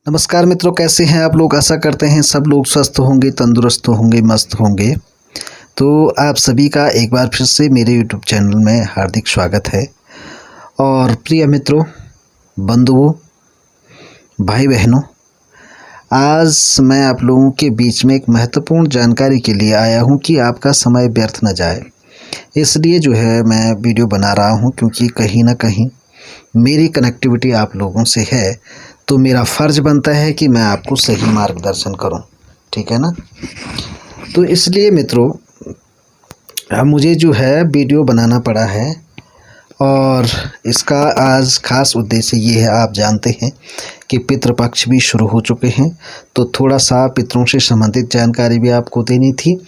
नमस्कार मित्रों, कैसे हैं आप लोग। आशा करते हैं सब लोग स्वस्थ होंगे, तंदुरुस्त होंगे, मस्त होंगे। तो आप सभी का एक बार फिर से मेरे यूट्यूब चैनल में हार्दिक स्वागत है। और प्रिय मित्रों, बंधुओं, भाई बहनों, आज मैं आप लोगों के बीच में एक महत्वपूर्ण जानकारी के लिए आया हूं कि आपका समय व्यर्थ न जाए। इसलिए जो है मैं वीडियो बना रहा हूं, क्योंकि कहीं ना कहीं मेरी कनेक्टिविटी आप लोगों से है, तो मेरा फ़र्ज़ बनता है कि मैं आपको सही मार्गदर्शन करूं। ठीक है ना। तो इसलिए मित्रों, अब मुझे जो है वीडियो बनाना पड़ा है, और इसका आज ख़ास उद्देश्य ये है। आप जानते हैं कि पितृपक्ष भी शुरू हो चुके हैं, तो थोड़ा सा पितरों से संबंधित जानकारी भी आपको देनी थी।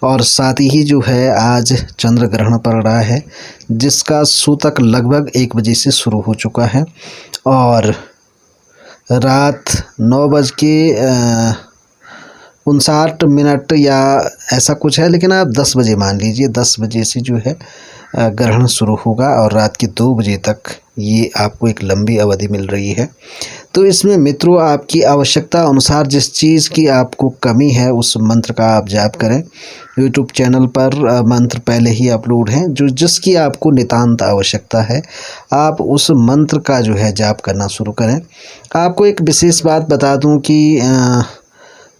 और साथ ही जो है आज चंद्र ग्रहण पड़ रहा है, जिसका सूतक लगभग 1 बजे से शुरू हो चुका है, और रात 9:59 या ऐसा कुछ है, लेकिन आप 10 बजे मान लीजिए। 10 बजे से जो है ग्रहण शुरू होगा, और रात के 2 बजे तक ये आपको एक लंबी अवधि मिल रही है। तो इसमें मित्रों, आपकी आवश्यकता अनुसार जिस चीज़ की आपको कमी है, उस मंत्र का आप जाप करें। यूट्यूब चैनल पर मंत्र पहले ही अपलोड हैं, जो जिसकी आपको नितांत आवश्यकता है, आप उस मंत्र का जो है जाप करना शुरू करें। आपको एक विशेष बात बता दूं कि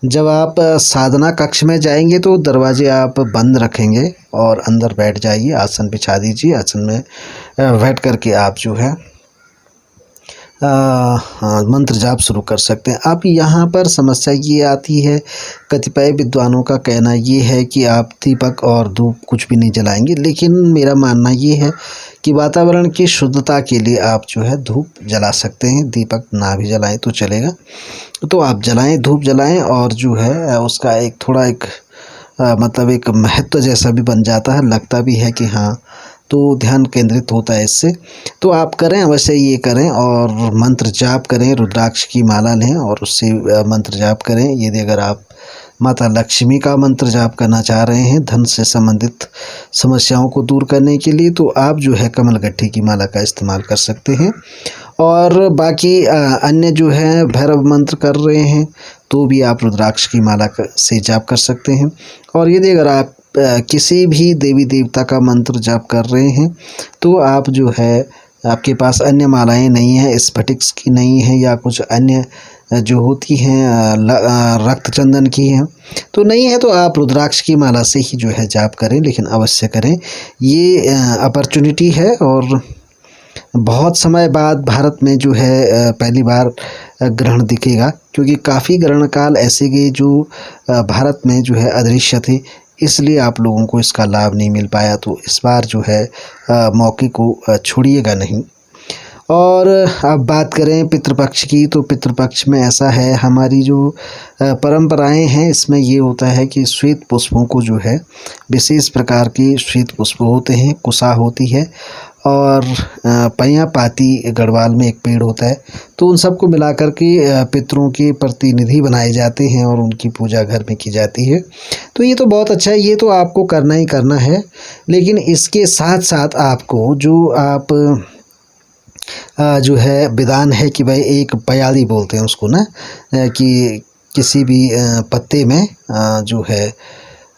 जब आप साधना कक्ष में जाएंगे तो दरवाजे आप बंद रखेंगे और अंदर बैठ जाइए, आसन बिछा दीजिए। आसन में बैठ करके आप जो है मंत्र जाप शुरू कर सकते हैं। अब यहाँ पर समस्या ये आती है, कतिपय विद्वानों का कहना ये है कि आप दीपक और धूप कुछ भी नहीं जलाएंगे, लेकिन मेरा मानना ये है कि वातावरण की शुद्धता के लिए आप जो है धूप जला सकते हैं। दीपक ना भी जलाएं तो चलेगा, तो आप जलाएं, धूप जलाएं, और जो है उसका एक थोड़ा एक मतलब एक महत्व जैसा भी बन जाता है, लगता भी है कि हाँ, तो ध्यान केंद्रित होता है इससे। तो आप करें, अवश्य ये करें, और मंत्र जाप करें। रुद्राक्ष की माला लें और उससे मंत्र जाप करें। यदि अगर आप माता लक्ष्मी का मंत्र जाप करना चाह रहे हैं धन से संबंधित समस्याओं को दूर करने के लिए, तो आप जो है कमल गट्ठी की माला का इस्तेमाल कर सकते हैं। और बाकी अन्य जो है भैरव मंत्र कर रहे हैं, तो भी आप रुद्राक्ष की माला से जाप कर सकते हैं। और यदि अगर आप किसी भी देवी देवता का मंत्र जाप कर रहे हैं, तो आप जो है, आपके पास अन्य मालाएं नहीं हैं, स्फटिक्स की नहीं है, या कुछ अन्य जो होती हैं रक्त चंदन की हैं, तो नहीं है, तो आप रुद्राक्ष की माला से ही जो है जाप करें, लेकिन अवश्य करें। ये अपॉर्चुनिटी है, और बहुत समय बाद भारत में जो है पहली बार ग्रहण दिखेगा, क्योंकि काफ़ी ग्रहण काल ऐसे गए जो भारत में जो है अदृश्य थे, इसलिए आप लोगों को इसका लाभ नहीं मिल पाया। तो इस बार जो है मौके को छोड़िएगा नहीं। और अब बात करें पितृपक्ष की, तो पितृपक्ष में ऐसा है, हमारी जो परंपराएं हैं, इसमें ये होता है कि श्वेत पुष्पों को जो है, विशेष प्रकार के श्वेत पुष्प होते हैं, कुसा होती है, और पैया पाती गढ़वाल में एक पेड़ होता है, तो उन सबको मिला कर के पितरों के प्रतिनिधि बनाए जाते हैं, और उनकी पूजा घर में की जाती है। तो ये तो बहुत अच्छा है, ये तो आपको करना ही करना है। लेकिन इसके साथ साथ आपको जो आप जो है विधान है कि भाई एक पयाली बोलते हैं उसको ना, कि किसी भी पत्ते में जो है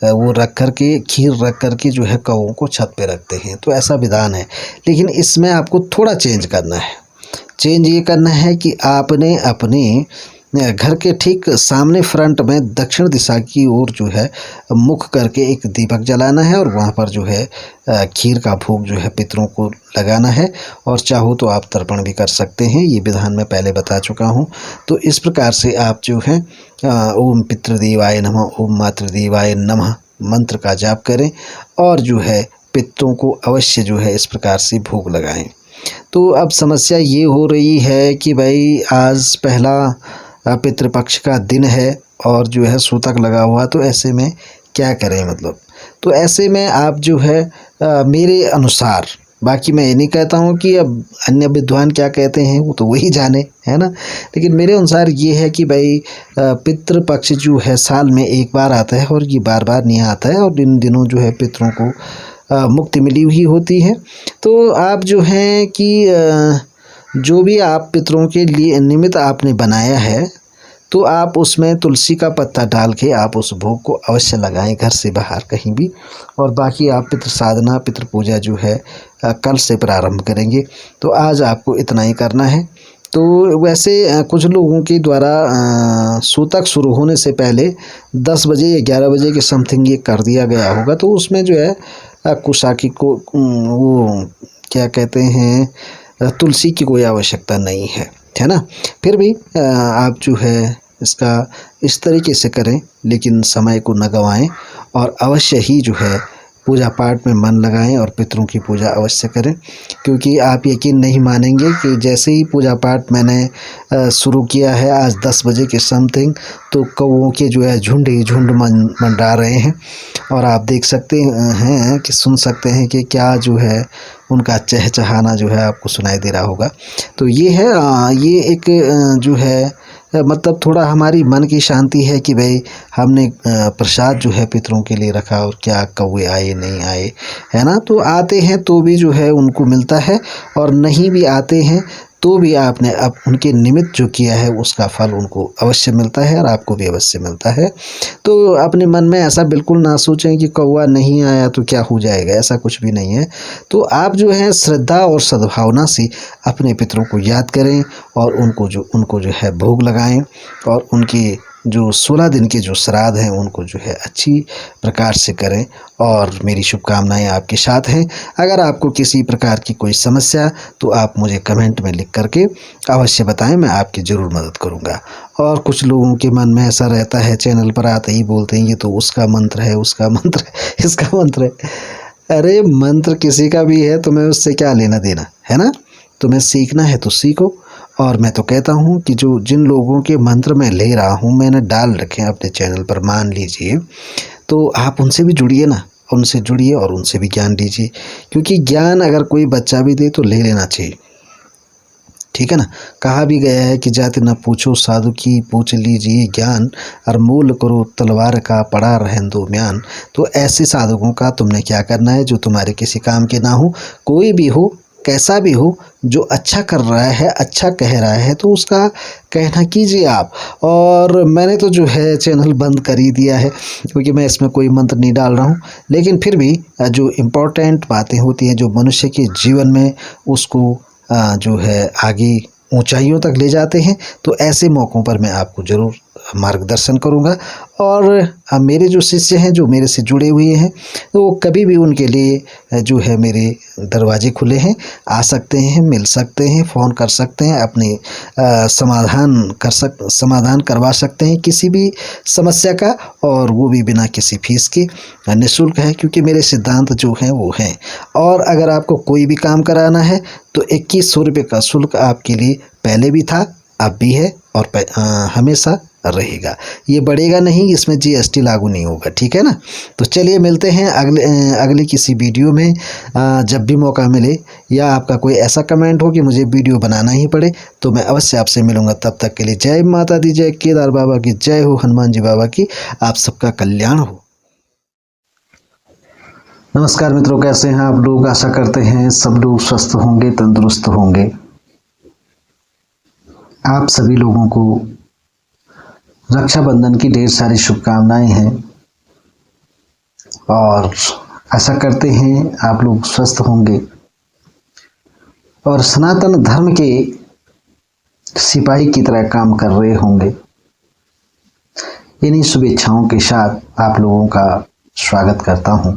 वो रख कर के, खीर रख कर के जो है कौओं को छत पे रखते हैं, तो ऐसा विधान है। लेकिन इसमें आपको थोड़ा चेंज करना है। चेंज ये करना है कि आपने अपने घर के ठीक सामने फ्रंट में दक्षिण दिशा की ओर जो है मुख करके एक दीपक जलाना है, और वहाँ पर जो है खीर का भोग जो है पितरों को लगाना है। और चाहो तो आप तर्पण भी कर सकते हैं, ये विधान मैं पहले बता चुका हूँ। तो इस प्रकार से आप जो है ओम पितृदेवाय नमः, ओम मातृदेवाय नमः मंत्र का जाप करें, और जो है पितरों को अवश्य जो है इस प्रकार से भोग लगाएं। तो अब समस्या ये हो रही है कि भाई आज पहला पितृपक्ष का दिन है, और जो है सूतक लगा हुआ, तो ऐसे में क्या करें मतलब। तो ऐसे में आप जो है मेरे अनुसार, बाकी मैं ये नहीं कहता हूँ कि अब अन्य विद्वान क्या कहते हैं वो तो वही जाने, है ना। लेकिन मेरे अनुसार ये है कि भाई पितृपक्ष जो है साल में एक बार आता है, और ये बार बार नहीं आता है, और इन दिनों जो है पितरों को मुक्ति मिली हुई होती है। तो आप जो हैं कि जो भी आप पितरों के लिए निमित्त आपने बनाया है, तो आप उसमें तुलसी का पत्ता डाल के आप उस भोग को अवश्य लगाएं घर से बाहर कहीं भी। और बाकी आप पितृ साधना पितृ पूजा जो है कल से प्रारंभ करेंगे। तो आज आपको इतना ही करना है। तो वैसे कुछ लोगों के द्वारा सूतक शुरू होने से पहले 10 बजे या 11 बजे के समथिंग ये कर दिया गया होगा। तो उसमें जो है कुशाकी को वो क्या कहते हैं तुलसी की कोई आवश्यकता नहीं है ना। फिर भी आप जो है इसका इस तरीके से करें, लेकिन समय को न गंवाएं और अवश्य ही जो है पूजा पाठ में मन लगाएं और पितरों की पूजा अवश्य करें। क्योंकि आप यकीन नहीं मानेंगे कि जैसे ही पूजा पाठ मैंने शुरू किया है आज 10 बजे के समथिंग, तो कौवों के जो है झुंड ही झुंड मंडरा रहे हैं। और आप देख सकते हैं कि सुन सकते हैं कि क्या जो है उनका चहचहाना जो है आपको सुनाई दे रहा होगा। तो ये है ये एक जो है मतलब थोड़ा हमारी मन की शांति है कि भाई हमने प्रसाद जो है पितरों के लिए रखा और क्या कौवे आए नहीं आए, है ना। तो आते हैं तो भी जो है उनको मिलता है, और नहीं भी आते हैं तो भी आपने अब उनके निमित्त जो किया है उसका फल उनको अवश्य मिलता है और आपको भी अवश्य मिलता है। तो अपने मन में ऐसा बिल्कुल ना सोचें कि कौवा नहीं आया तो क्या हो जाएगा, ऐसा कुछ भी नहीं है। तो आप जो है श्रद्धा और सद्भावना से अपने पितरों को याद करें और उनको जो है भोग लगाएं, और उनके जो 16 दिन के जो श्राद्ध हैं उनको जो है अच्छी प्रकार से करें। और मेरी शुभकामनाएं आपके साथ हैं। अगर आपको किसी प्रकार की कोई समस्या तो आप मुझे कमेंट में लिख करके अवश्य बताएं, मैं आपकी ज़रूर मदद करूंगा। और कुछ लोगों के मन में ऐसा रहता है, चैनल पर आते ही बोलते हैं ये तो उसका मंत्र है, उसका मंत्र है, इसका मंत्र है। अरे मंत्र किसी का भी है, तुम्हें उससे क्या लेना देना है ना। तुम्हें सीखना है तो सीखो। और मैं तो कहता हूँ कि जो जिन लोगों के मंत्र मैं ले रहा हूँ मैंने डाल रखे हैं अपने चैनल पर, मान लीजिए, तो आप उनसे भी जुड़िए ना, उनसे जुड़िए और उनसे भी ज्ञान लीजिए। क्योंकि ज्ञान अगर कोई बच्चा भी दे तो ले लेना चाहिए, ठीक है ना। कहा भी गया है कि जाति न पूछो साधु की पूछ लीजिए ज्ञान, और मूल करो तलवार का पड़ा रहन दो म्यान। तो ऐसे साधुओं का तुमने क्या करना है जो तुम्हारे किसी काम के ना हो, कोई भी हो कैसा भी हो, जो अच्छा कर रहा है अच्छा कह रहा है तो उसका कहना कीजिए आप। और मैंने तो जो है चैनल बंद कर ही दिया है क्योंकि मैं इसमें कोई मंत्र नहीं डाल रहा हूँ। लेकिन फिर भी जो इम्पोर्टेंट बातें होती हैं जो मनुष्य के जीवन में उसको जो है आगे ऊंचाइयों तक ले जाते हैं, तो ऐसे मौक़ों पर मैं आपको ज़रूर मार्गदर्शन करूंगा। और मेरे जो शिष्य हैं जो मेरे से जुड़े हुए हैं तो कभी भी उनके लिए जो है मेरे दरवाजे खुले हैं, आ सकते हैं, मिल सकते हैं, फ़ोन कर सकते हैं, अपने समाधान करवा सकते हैं किसी भी समस्या का, और वो भी बिना किसी फीस के, निःशुल्क है। क्योंकि मेरे सिद्धांत जो हैं वो हैं। और अगर आपको कोई भी काम कराना है तो 2100 रुपये का शुल्क आपके लिए पहले भी था, अब भी है और हमेशा रहेगा। ये बढ़ेगा नहीं, इसमें जीएसटी लागू नहीं होगा, ठीक है ना। तो चलिए मिलते हैं अगले किसी वीडियो में जब भी मौका मिले, या आपका कोई ऐसा कमेंट हो कि मुझे वीडियो बनाना ही पड़े तो मैं अवश्य आपसे मिलूंगा। तब तक के लिए जय माता दी, जय केदार बाबा की जय हो, हनुमान जी बाबा की। आप सबका कल्याण हो। नमस्कार मित्रों, कैसे हैं आप लोग। आशा करते हैं सब लोग स्वस्थ होंगे, तंदुरुस्त होंगे। आप सभी लोगों को रक्षाबंधन की ढेर सारी शुभकामनाएं हैं और आशा करते हैं आप लोग स्वस्थ होंगे और सनातन धर्म के सिपाही की तरह काम कर रहे होंगे। इन्हीं शुभेच्छाओं के साथ आप लोगों का स्वागत करता हूं।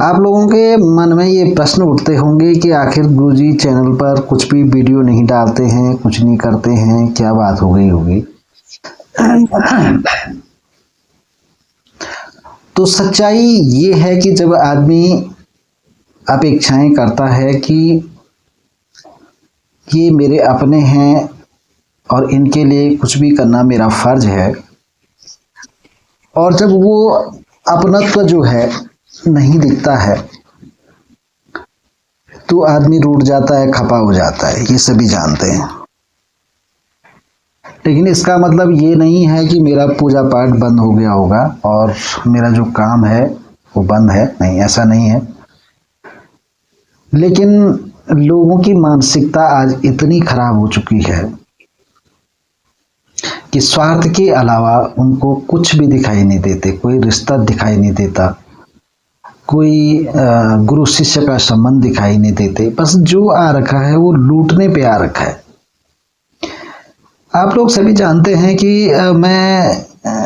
आप लोगों के मन में ये प्रश्न उठते होंगे कि आखिर गुरुजी चैनल पर कुछ भी वीडियो नहीं डालते हैं, कुछ नहीं करते हैं, क्या बात हो गई होगी। तो सच्चाई ये है कि जब आदमी अपेक्षाएं करता है कि ये मेरे अपने हैं और इनके लिए कुछ भी करना मेरा फर्ज है, और जब वो अपनत्व जो है नहीं दिखता है तो आदमी रूठ जाता है, खपा हो जाता है, ये सभी जानते हैं। लेकिन इसका मतलब ये नहीं है कि मेरा पूजा पाठ बंद हो गया होगा और मेरा जो काम है वो बंद है, नहीं, ऐसा नहीं है। लेकिन लोगों की मानसिकता आज इतनी खराब हो चुकी है कि स्वार्थ के अलावा उनको कुछ भी दिखाई नहीं देते, कोई रिश्ता दिखाई नहीं देता, कोई गुरु शिष्य का संबंध दिखाई नहीं देते। बस जो आ रखा है वो लूटने पे आ रखा है। आप लोग सभी जानते हैं कि मैं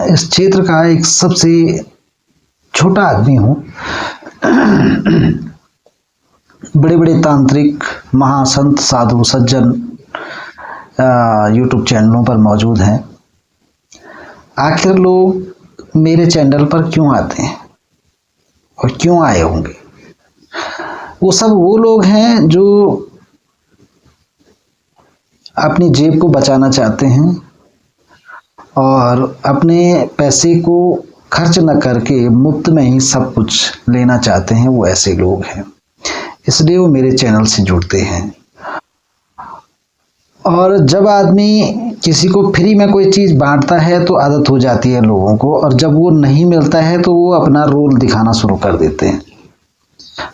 इस क्षेत्र का एक सबसे छोटा आदमी हूँ। बड़े बड़े तांत्रिक, महासंत, साधु, सज्जन यूट्यूब चैनलों पर मौजूद हैं। आखिर लोग मेरे चैनल पर क्यों आते हैं और क्यों आए होंगे? वो सब वो लोग हैं जो अपनी जेब को बचाना चाहते हैं और अपने पैसे को खर्च न करके मुफ्त में ही सब कुछ लेना चाहते हैं। वो ऐसे लोग हैं, इसलिए वो मेरे चैनल से जुड़ते हैं। और जब आदमी किसी को फ्री में कोई चीज़ बांटता है तो आदत हो जाती है लोगों को, और जब वो नहीं मिलता है तो वो अपना रोल दिखाना शुरू कर देते हैं।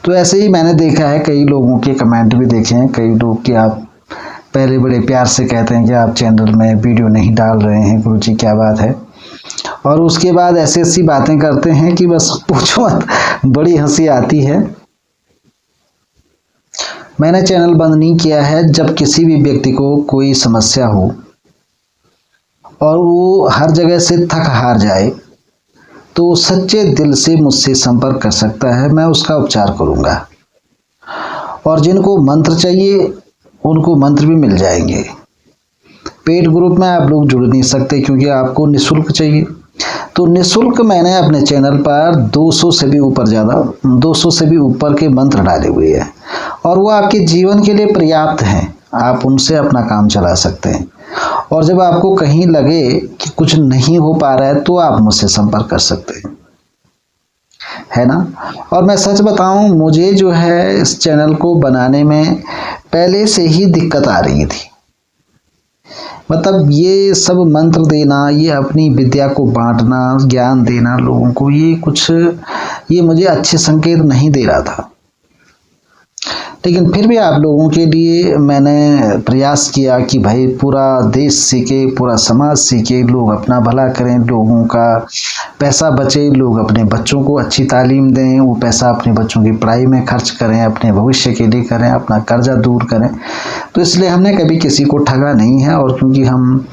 तो ऐसे ही मैंने देखा है, कई लोगों के कमेंट भी देखे हैं, कई लोग कि आप पहले बड़े प्यार से कहते हैं कि आप चैनल में वीडियो नहीं डाल रहे हैं, गुरुजी क्या बात है, और उसके बाद ऐसी ऐसी बातें करते हैं कि बस पूछो मत, बड़ी हंसी आती है। मैंने चैनल बंद नहीं किया है। जब किसी भी व्यक्ति को कोई समस्या हो और वो हर जगह से थक हार जाए तो सच्चे दिल से मुझसे संपर्क कर सकता है, मैं उसका उपचार करूंगा। और जिनको मंत्र चाहिए उनको मंत्र भी मिल जाएंगे। पेड ग्रुप में आप लोग जुड़ नहीं सकते क्योंकि आपको निःशुल्क चाहिए। तो निःशुल्क मैंने अपने चैनल पर 200 से भी ऊपर के मंत्र डाले हुए हैं और वो आपके जीवन के लिए पर्याप्त हैं। आप उनसे अपना काम चला सकते हैं। और जब आपको कहीं लगे कि कुछ नहीं हो पा रहा है तो आप मुझसे संपर्क कर सकते हैं, है ना। और मैं सच बताऊं, मुझे जो है इस चैनल को बनाने में पहले से ही दिक्कत आ रही थी। मतलब ये सब मंत्र देना, ये अपनी विद्या को बांटना, ज्ञान देना लोगों को, ये मुझे अच्छे संकेत नहीं दे रहा था। लेकिन फिर भी आप लोगों के लिए मैंने प्रयास किया कि भाई पूरा देश सीखे, पूरा समाज सीखे, लोग अपना भला करें, लोगों का पैसा बचे, लोग अपने बच्चों को अच्छी तालीम दें, वो पैसा अपने बच्चों की पढ़ाई में खर्च करें, अपने भविष्य के लिए करें, अपना कर्जा दूर करें। तो इसलिए हमने कभी किसी को ठगा नहीं है। और क्योंकि हम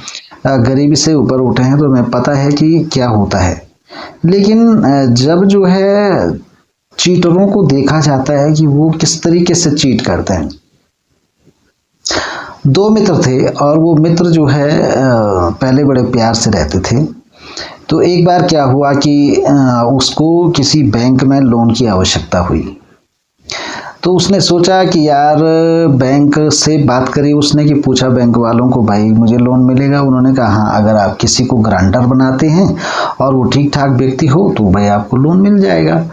गरीबी से ऊपर उठे हैं तो हमें पता है कि क्या होता है। लेकिन जब जो है चीटरों को देखा जाता है कि वो किस तरीके से चीट करते हैं। 2 मित्र थे और वो मित्र जो है पहले बड़े प्यार से रहते थे। तो एक बार क्या हुआ कि उसको किसी बैंक में लोन की आवश्यकता हुई। तो उसने सोचा कि यार बैंक से बात करी उसने, कि पूछा बैंक वालों को, भाई मुझे लोन मिलेगा? उन्होंने कहा हाँ, अगर आप किसी को गारंटर बनाते हैं और वो ठीक ठाक व्यक्ति हो तो भाई आपको लोन मिल जाएगा।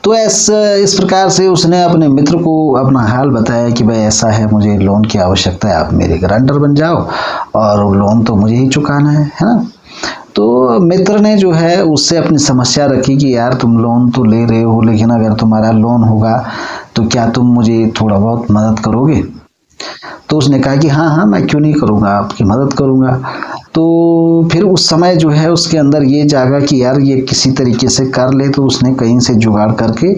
तो इस प्रकार से उसने अपने मित्र को अपना हाल बताया कि भाई ऐसा है, मुझे लोन की आवश्यकता है, आप मेरे गारंटर बन जाओ और लोन तो मुझे ही चुकाना है ना। तो मित्र ने जो है उससे अपनी समस्या रखी कि यार तुम लोन तो ले रहे हो, लेकिन अगर तुम्हारा लोन होगा तो क्या तुम मुझे थोड़ा बहुत मदद करोगे? तो उसने कहा कि हाँ हाँ, मैं क्यों नहीं करूँगा, आपकी मदद करूँगा। तो फिर उस समय जो है उसके अंदर ये जागा कि यार ये किसी तरीके से कर ले। तो उसने कहीं से जुगाड़ करके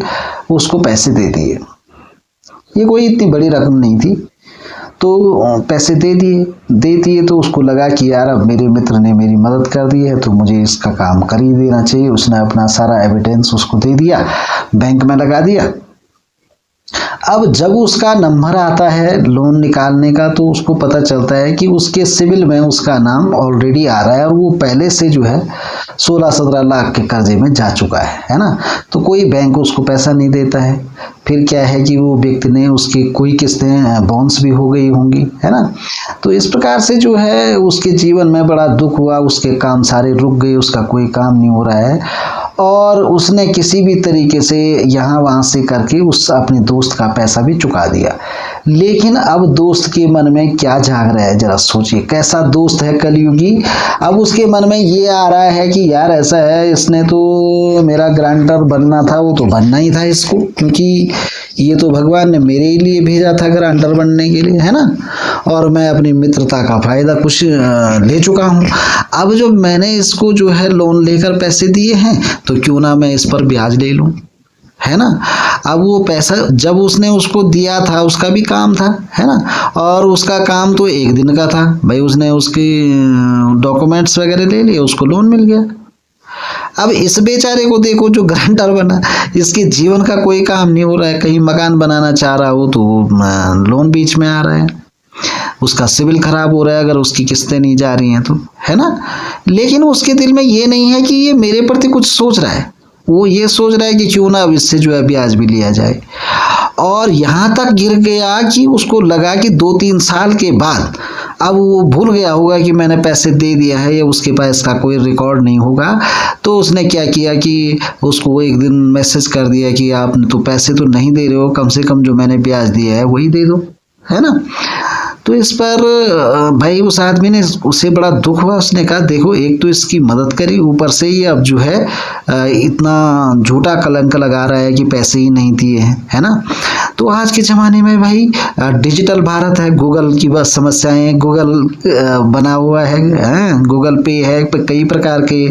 उसको पैसे दे दिए। ये कोई इतनी बड़ी रकम नहीं थी, तो पैसे दे दिए। तो उसको लगा कि यार अब मेरे मित्र ने मेरी मदद कर दी है तो मुझे इसका काम कर ही देना चाहिए। उसने अपना सारा एविडेंस उसको दे दिया, बैंक में लगा दिया। अब जब उसका नंबर आता है लोन निकालने का तो उसको पता चलता है कि उसके सिविल में उसका नाम ऑलरेडी आ रहा है और वो पहले से जो है 16-17 लाख के कर्जे में जा चुका है ना। तो कोई बैंक उसको पैसा नहीं देता है। फिर क्या है कि वो व्यक्ति ने उसकी कोई किस्तें बाउंस भी हो गई होंगी, है ना। तो इस प्रकार से जो है उसके जीवन में बड़ा दुख हुआ, उसके काम सारे रुक गए, उसका कोई काम नहीं हो रहा है। और उसने किसी भी तरीके से यहाँ वहाँ से करके उस अपने दोस्त का पैसा भी चुका दिया। लेकिन अब दोस्त के मन में क्या जाग रहा है, जरा सोचिए, कैसा दोस्त है कलयुगी। अब उसके मन में ये आ रहा है कि यार ऐसा है, इसने तो मेरा गारंटर बनना था, वो तो बनना ही था इसको, क्योंकि ये तो भगवान ने मेरे लिए भेजा था गारंटर बनने के लिए, है ना। और मैं अपनी मित्रता का फायदा कुछ ले चुका हूँ। अब जो मैंने इसको जो है लोन लेकर पैसे दिए हैं, तो क्यों ना मैं इस पर ब्याज ले लूँ, है ना। अब वो पैसा जब उसने उसको दिया था, उसका भी काम था, है ना, और उसका काम तो एक दिन का था भाई। उसने उसके डॉक्यूमेंट्स वगैरह ले लिए, उसको लोन मिल गया। अब इस बेचारे को देखो जो गारंटर बना, इसके जीवन का कोई काम नहीं हो रहा है। कहीं मकान बनाना चाह रहा हो तो लोन बीच में आ रहा है, उसका सिविल खराब हो रहा है अगर उसकी किस्तें नहीं जा रही हैं तो, है ना। लेकिन उसके दिल में ये नहीं है कि ये मेरे प्रति कुछ सोच रहा है, वो ये सोच रहा है कि क्यों ना अब इससे जो है ब्याज भी लिया जाए। और यहाँ तक गिर गया कि उसको लगा कि 2-3 साल के बाद अब वो भूल गया होगा कि मैंने पैसे दे दिया है, या उसके पास इसका कोई रिकॉर्ड नहीं होगा। तो उसने क्या किया कि उसको एक दिन मैसेज कर दिया कि आप तो पैसे तो नहीं दे रहे हो, कम से कम जो मैंने ब्याज दिया है वही दे दो, है ना। तो इस पर भाई उस आदमी ने, उसे बड़ा दुख हुआ। उसने कहा देखो, एक तो इसकी मदद करी, ऊपर से ये अब जो है इतना झूठा कलंक लगा रहा है कि पैसे ही नहीं दिए हैं, है ना। तो आज के ज़माने में भाई डिजिटल भारत है, गूगल की बस समस्याएं, गूगल बना हुआ है, गूगल पे है, कई प्रकार के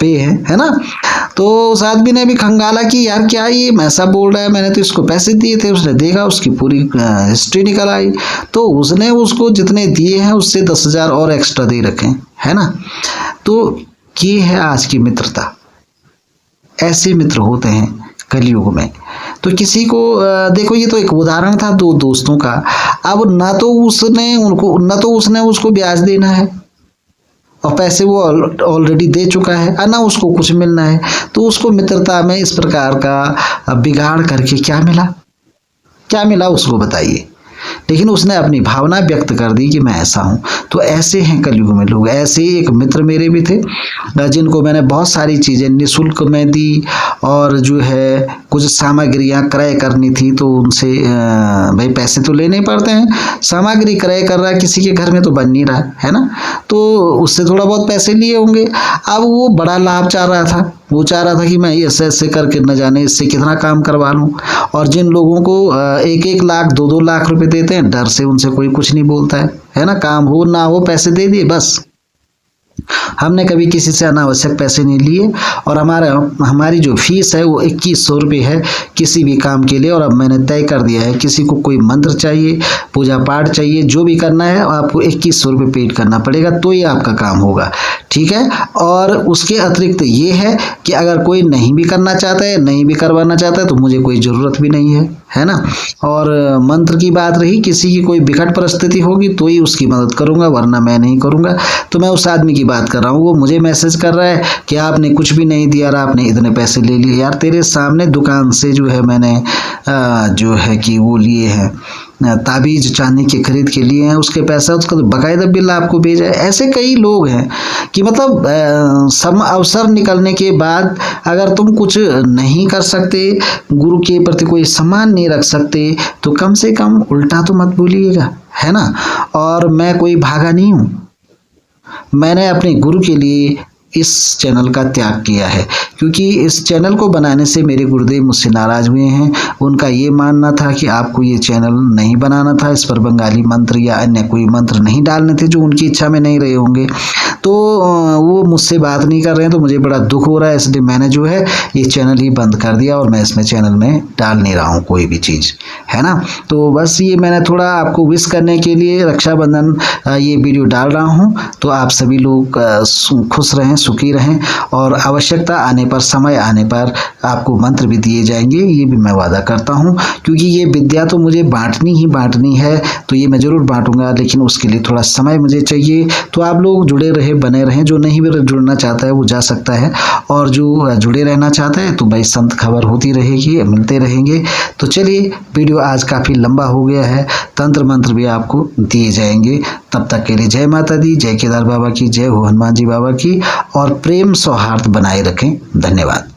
पे है ना। तो उस आदमी ने भी खंगाला कि यार क्या ये ऐसा बोल रहा है, मैंने तो इसको पैसे दिए थे। उसने देखा, उसकी पूरी हिस्ट्री निकल आई, तो उसने उसको जितने दिए हैं उससे 10,000 और एक्स्ट्रा दे रखे, है ना। तो ये है आज की मित्रता, ऐसे मित्र होते हैं कलयुग में। तो किसी को देखो, ये तो एक उदाहरण था 2 दोस्तों का। अब ना तो उसने उसको ब्याज देना है, और पैसे वो ऑलरेडी दे चुका है, और ना उसको कुछ मिलना है। तो उसको मित्रता में इस प्रकार का बिगाड़ करके क्या मिला उसको बताइए। लेकिन उसने अपनी भावना व्यक्त कर दी कि मैं ऐसा हूँ। तो ऐसे हैं कलयुग में लोग। ऐसे ही एक मित्र मेरे भी थे, जिनको मैंने बहुत सारी चीज़ें निःशुल्क में दी, और जो है कुछ सामग्रियाँ क्रय करनी थी तो उनसे भाई पैसे तो लेने पड़ते हैं। सामग्री क्रय कर रहा है किसी के घर में तो बन नहीं रहा है ना, तो उससे थोड़ा बहुत पैसे लिए होंगे। अब वो बड़ा लाभ चाह रहा था, वो चाह रहा था कि मैं ऐसे करके न जाने इससे कितना काम करवा लूँ। और जिन लोगों को 1-1 लाख 2-2 लाख रुपए देते हैं, डर से उनसे कोई कुछ नहीं बोलता है ना। काम हो ना हो पैसे दे दिए बस। हमने कभी किसी से अनावश्यक पैसे नहीं लिए, और हमारी जो फीस है वो 2100 रुपये है किसी भी काम के लिए। और अब मैंने तय कर दिया है, किसी को कोई मंत्र चाहिए, पूजा पाठ चाहिए, जो भी करना है आपको 2100 रुपये पेड करना पड़ेगा, तो ही आपका काम होगा, ठीक है। और उसके अतिरिक्त ये है कि अगर कोई नहीं भी करना चाहता है, नहीं भी करवाना चाहता है, तो मुझे कोई ज़रूरत भी नहीं है ना। और मंत्र की बात रही, किसी की कोई विकट परिस्थिति होगी तो ही उसकी मदद करूंगा, वरना मैं नहीं करूंगा। तो मैं उस आदमी की बात कर रहा हूँ, वो मुझे मैसेज कर रहा है कि आपने कुछ भी नहीं दिया और आपने इतने पैसे ले लिए। यार तेरे सामने दुकान से जो है मैंने जो है कि वो लिए हैं ताबीज चांदी के खरीद के लिए हैं, उसके पैसा उसका तो बकायदा बिल आपको भेजा है। ऐसे कई लोग हैं कि मतलब सम अवसर निकलने के बाद अगर तुम कुछ नहीं कर सकते, गुरु के प्रति कोई सम्मान नहीं रख सकते, तो कम से कम उल्टा तो मत बोलिएगा, है ना। और मैं कोई भागा नहीं हूँ, मैंने अपने गुरु के लिए इस चैनल का त्याग किया है, क्योंकि इस चैनल को बनाने से मेरे गुरुदेव मुझसे नाराज़ हुए हैं। उनका ये मानना था कि आपको ये चैनल नहीं बनाना था, इस पर बंगाली मंत्र या अन्य कोई मंत्र नहीं डालने थे जो उनकी इच्छा में नहीं रहे होंगे। तो वो मुझसे बात नहीं कर रहे हैं, तो मुझे बड़ा दुख हो रहा है, इसलिए मैंने जो है ये चैनल ही बंद कर दिया, और मैं इसमें चैनल में डाल नहीं रहा हूँ कोई भी चीज़, है ना। तो बस ये मैंने थोड़ा आपको विश करने के लिए रक्षाबंधन ये वीडियो डाल रहा हूँ। तो आप सभी लोग खुश रहें, सुखी रहें, और आवश्यकता आने पर, समय आने पर आपको मंत्र भी दिए जाएंगे, ये भी मैं वादा करता हूँ। क्योंकि ये विद्या तो मुझे बांटनी है, तो ये मैं ज़रूर बांटूंगा, लेकिन उसके लिए थोड़ा समय मुझे चाहिए। तो आप लोग जुड़े रहे, बने रहें। जो नहीं भी जुड़ना चाहता है वो जा सकता है, और जो जुड़े रहना चाहता है तो भाई संत खबर होती रहेगी, मिलते रहेंगे। तो चलिए, वीडियो आज काफ़ी लंबा हो गया है, तंत्र मंत्र भी आपको दिए जाएंगे। तब तक के लिए जय माता दी, जय केदार बाबा की, जय हो हनुमान जी बाबा की, और प्रेम सौहार्द बनाए रखें। धन्यवाद।